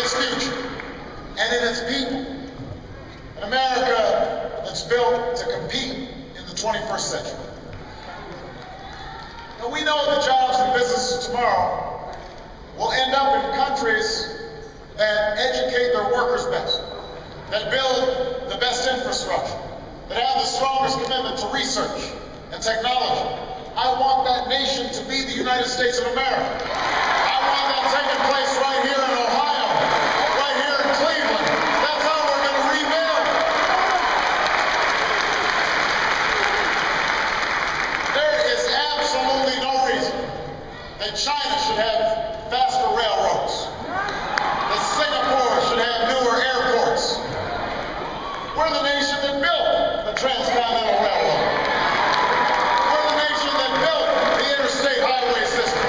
its future and in its people. An America that's built to compete in the 21st century. Now, we know the jobs and businesses tomorrow will end up in countries that educate their workers best, that build the best infrastructure, that have the strongest commitment to research and technology. I want that nation to be the United States of America. I want that taking place right here in Ohio, right here in Cleveland. That's how we're going to rebuild. There is absolutely no reason that China should have faster railroads, that Singapore should have newer airports. We're the nation that built the Transcontinental Railroad. We're the nation that built the interstate highway system.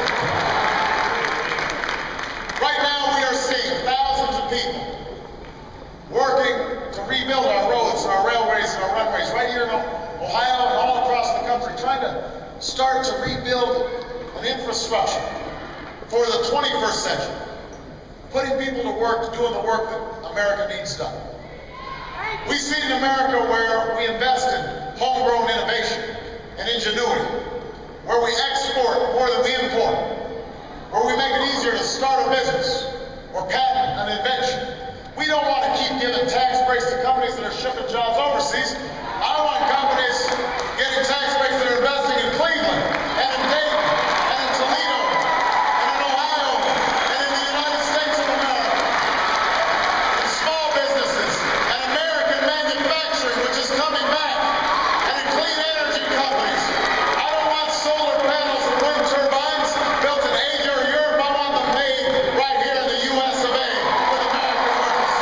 Right now we are seeing thousands of people working to rebuild our roads and our railways and our runways right here in Ohio and all across the country, trying to start to rebuild an infrastructure for the 21st century, putting people to work, doing the work that America needs done. We see in America where we invest in homegrown innovation and ingenuity, where we export more than we import, where we make it easier to start a business or patent an invention. We don't want to keep giving tax breaks to companies that are shipping jobs overseas. I want companies getting tax breaks that are investing in Cleveland and in Dayton and in Toledo and in Ohio and in the United States of America. In small businesses and American manufacturing, which is coming back, and in clean energy companies. I don't want solar panels and wind turbines built in Asia or Europe. I want them made right here in the U.S. of A. with American workers.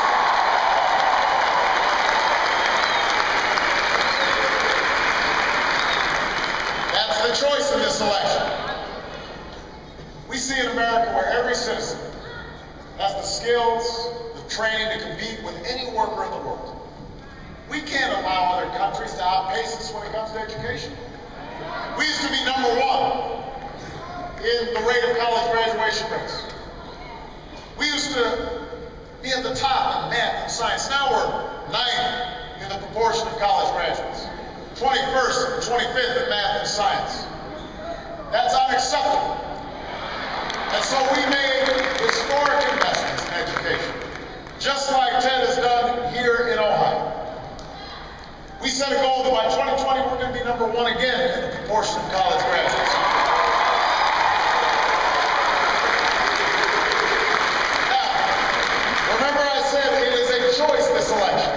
That's the choice in this election. We see in America where every citizen has the skills, the training to compete with any worker in the world. We can't allow other countries to outpace us when it comes to education. We used to be number one in the rate of college graduation rates. We used to be at the top in math and science. Now we're 9th in the proportion of college graduates, 21st and 25th in math and science. That's unacceptable. And so we made historic investments in education, just like Ted has done here in Ohio. We set a goal that by 2020 we're going to be number one again in the proportion of college graduates. Now, remember I said it is a choice this election.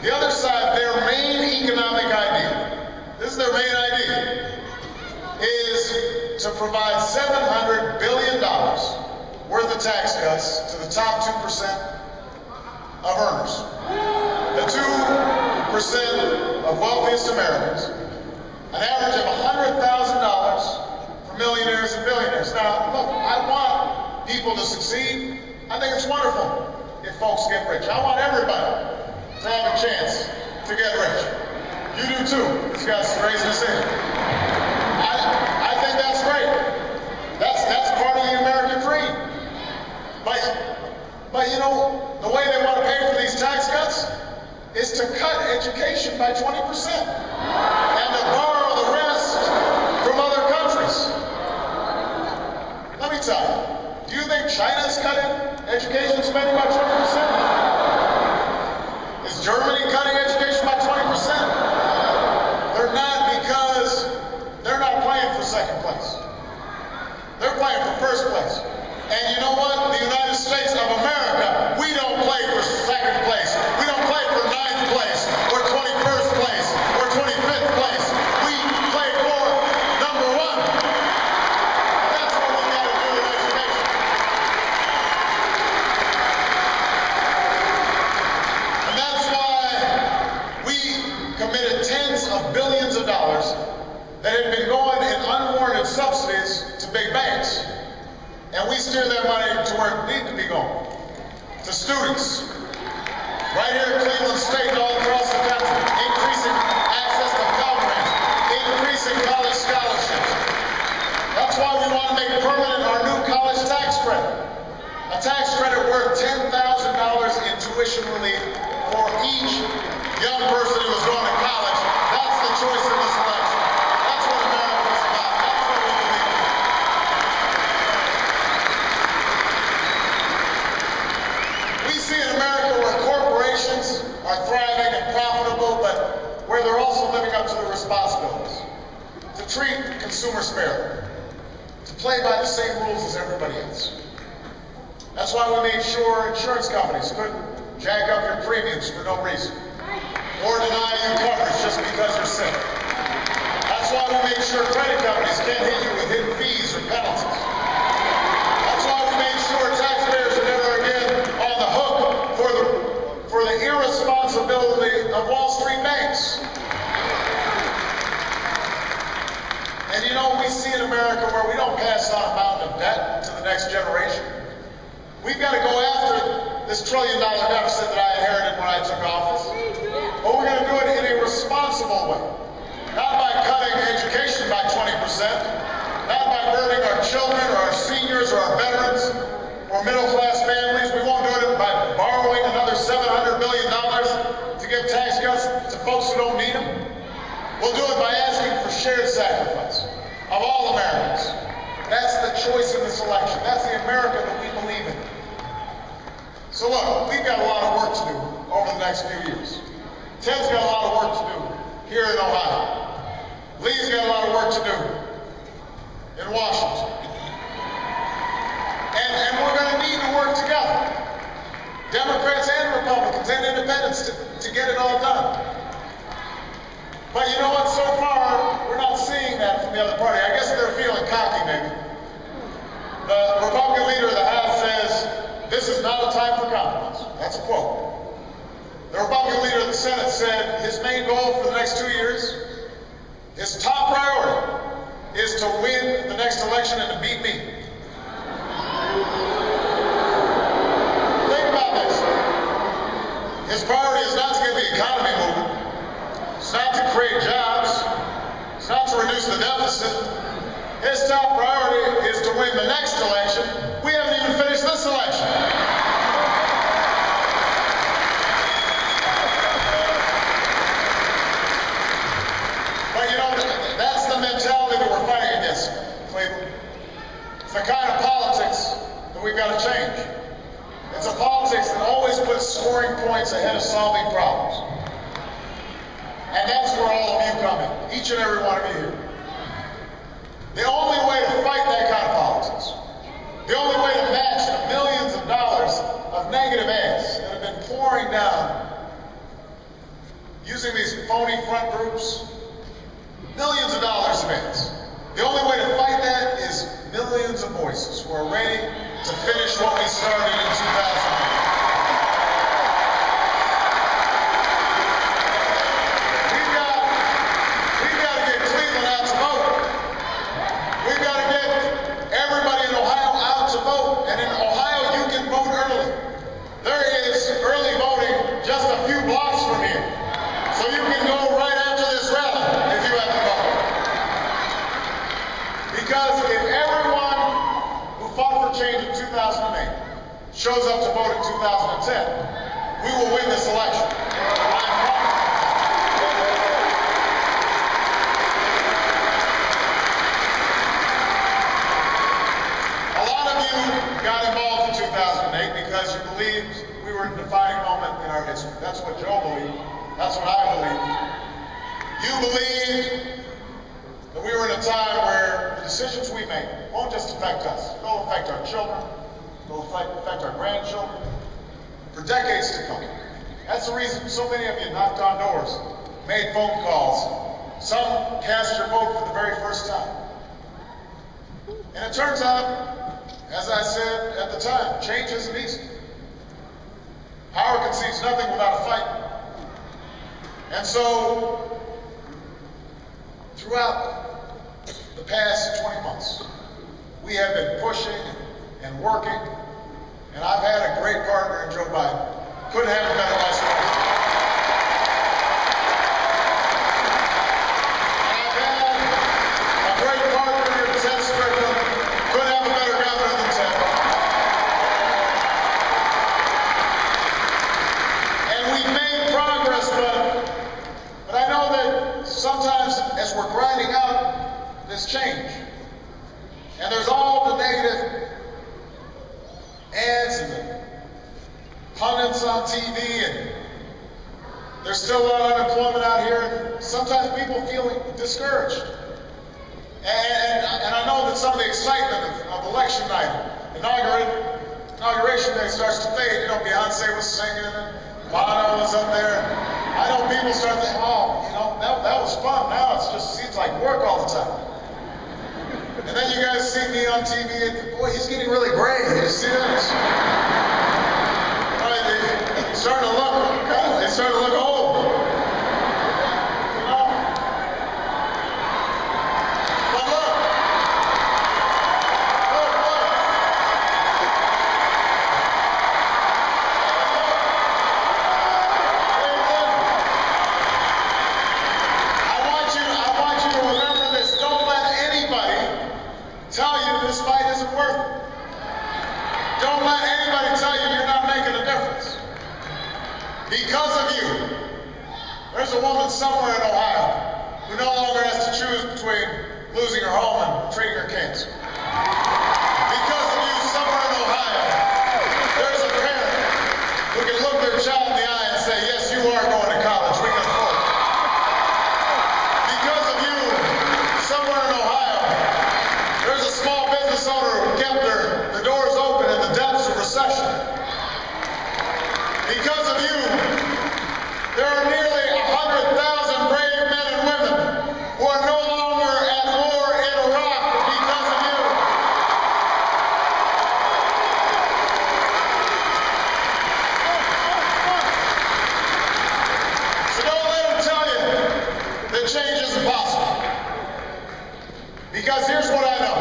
The other side, their main economic idea, this is their main idea, is to provide $700 billion worth of tax cuts to the top 2% of earners. The 2% of wealthiest Americans, an average of $100,000 for millionaires and billionaires. Now, look, I want people to succeed. I think it's wonderful if folks get rich. I want everybody to have a chance to get rich. You do too. This guy's raising his hand. I think that's great. That's part of the American dream. But you know, the way they want to pay for these tax cuts is to cut education by 20% and to borrow the rest from other countries. Let me tell you, do you think China's cutting education spending by 20%? Is Germany cutting education by 20%? They're not, because they're not playing for second place. They're playing for first place. And you know what? The United States of America, we don't play for second place. We don't play for 9th place or 21st place or 25th place. We play for number one. That's what we got to do in education. And that's why we committed tens of billions of dollars that had been going in unwarranted subsidies to big banks. And we steer that money to where it needs to be going, to students, right here at Cleveland State and all across the country, increasing access to Pell Grants, increasing college scholarships. That's why we want to make permanent our new college tax credit, a tax credit worth $10,000 tuition relief for each young person who is going to college. That's the choice in this election. That's what America is about. That's what we believe in. We see an America where corporations are thriving and profitable, but where they're also living up to their responsibilities. To treat consumers fairly. To play by the same rules as everybody else. That's why we made sure insurance companies couldn't jack up your premiums for no reason. Or deny you coverage just because you're sick. That's why we made sure credit companies can't hit you with hidden fees or penalties. That's why we made sure taxpayers are never again on the hook for the irresponsibility of Wall Street banks. And you know, we see in America where we don't pass on a mountain of debt to the next generation. We've got to go after this $1 trillion deficit that I inherited when I took office. But we're going to do it in a responsible way. Not by cutting education by 20%, not by burdening our children or our seniors or our veterans or middle-class families. We won't do it by borrowing another $700 billion to give tax cuts to folks who don't need them. We'll do it by asking for shared sacrifice of all Americans. That's the choice in this election. That's the America that we believe in. So look, we've got a lot of work to do over the next few years. Ted's got a lot of work to do here in Ohio. Lee's got a lot of work to do in Washington. And we're going to need to work together. Democrats and Republicans and independents to get it all done. But you know what? So far, we're not seeing that from the other party. I guess they're feeling cocky, maybe. The Republican leader of the House says, "This is not a time for compromise." That's a quote. The Republican leader of the Senate said his main goal for the next 2 years, his top priority, is to win the next election and to beat me. Think about this. His priority is not to get the economy moving. It's not to create jobs. It's not to reduce the deficit. His top priority is to win the next election. We haven't even finished this election. But you know, that's the mentality that we're fighting against, Cleveland. It's the kind of politics that we've got to change. It's a politics that always puts scoring points ahead of solving problems. And that's where all of you come in, each and every one of you here. The only way to fight that kind of politics, the only way to match the millions of dollars of negative ads that have been pouring down using these phony front groups, millions of dollars of ads. The only way to fight that is millions of voices who are ready to finish what we started in 2008. And in Ohio, you can vote early. There is early voting just a few blocks from here. So you can go right after this rally if you have to vote. Because if everyone who fought for change in 2008 shows up to vote in 2010, we will win this election. Got involved in 2008 because you believed we were in a defining moment in our history. That's what Joe believed. That's what I believed. You believed that we were in a time where the decisions we make won't just affect us. They'll affect our children. They'll affect our grandchildren for decades to come. That's the reason so many of you knocked on doors, made phone calls. Some cast your vote for the very first time. And it turns out, as I said at the time, change isn't easy. Power concedes nothing without a fight. And so, throughout the past 20 months, we have been pushing and working, and I've had a great partner in Joe Biden. Couldn't have a better vice president. I've had a great partner in Ted Strickland. Couldn't have a better governor than Ted. change. And there's all the negative ads and the pundits on TV, and there's still a lot of unemployment out here. And sometimes people feel discouraged. And I know that some of the excitement of election night, inauguration day starts to fade. You know, Beyonce was singing and Bono was up there. I know people start thinking, oh, you know, that was fun. Now it just seems like work all the time. And then you guys see me on TV, and boy, he's getting really gray. You see that? It's starting to look old. You know? But look. I want you to remember this. Don't let anybody tell you this fight isn't worth it. Don't let anybody tell you you're not making a difference. Because of you, there's a woman somewhere in Ohio who no longer has to choose between losing her home and treating her cancer. Because of you, somewhere in Ohio, there's a parent who can look their child in the eye and say, yes, you are going to college. We can afford it. Because of you, somewhere in Ohio, there's a small business owner who kept the doors open in the depths of recession. Because of you, there are nearly 100,000 brave men and women who are no longer at war in Iraq because of you. So don't let them tell you that change isn't possible. Because here's what I know.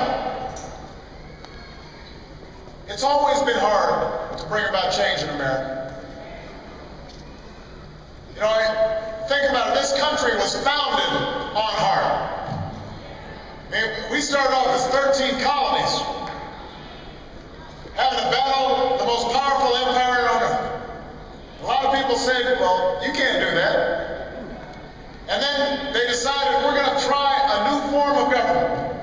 It's always been hard to bring about change in America. You know, think about it. This country was founded on heart. I mean, we started off as 13 colonies, having to battle the most powerful empire on earth. A lot of people said, well, you can't do that. And then they decided we're going to try a new form of government.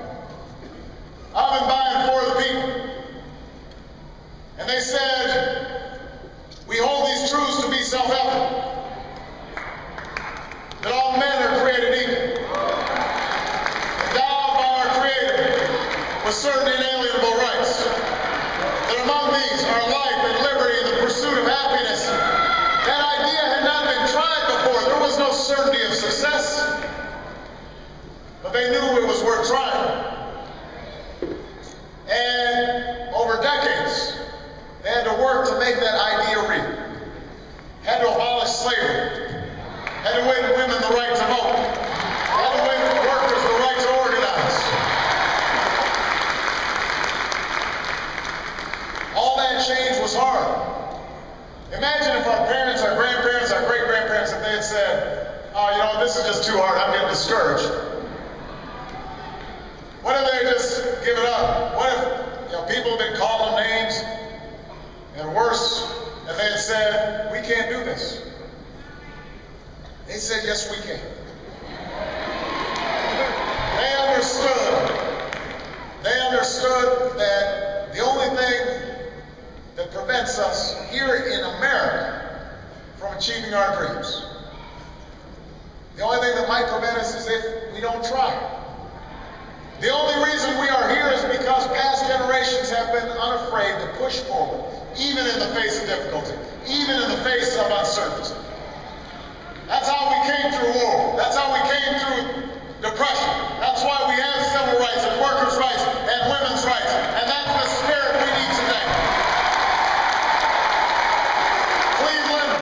Of and by and for the people. And they said, we hold these truths to be self-evident. That all men are created equal. Endowed by our Creator with certain inalienable rights. That among these are life and liberty and the pursuit of happiness. That idea had not been tried before. There was no certainty of success. But they knew it was worth trying. And over decades, they had to work to make that idea real. Had to abolish slavery. Had to win women the right to vote. Had to win workers the right to organize. All that change was hard. Imagine if our parents, our grandparents, our great-grandparents, if they had said, oh, you know, this is just too hard, I'm getting discouraged. What if they just given up? What if, you know, people have been calling them names, and worse, if they had said, we can't do this? They said, yes, we can. They understood that the only thing that prevents us here in America from achieving our dreams, the only thing that might prevent us is if we don't try. The only reason we are here is because past generations have been unafraid to push forward, even in the face of difficulty, even in the face of uncertainty. That's how we came through war. That's how we came through depression.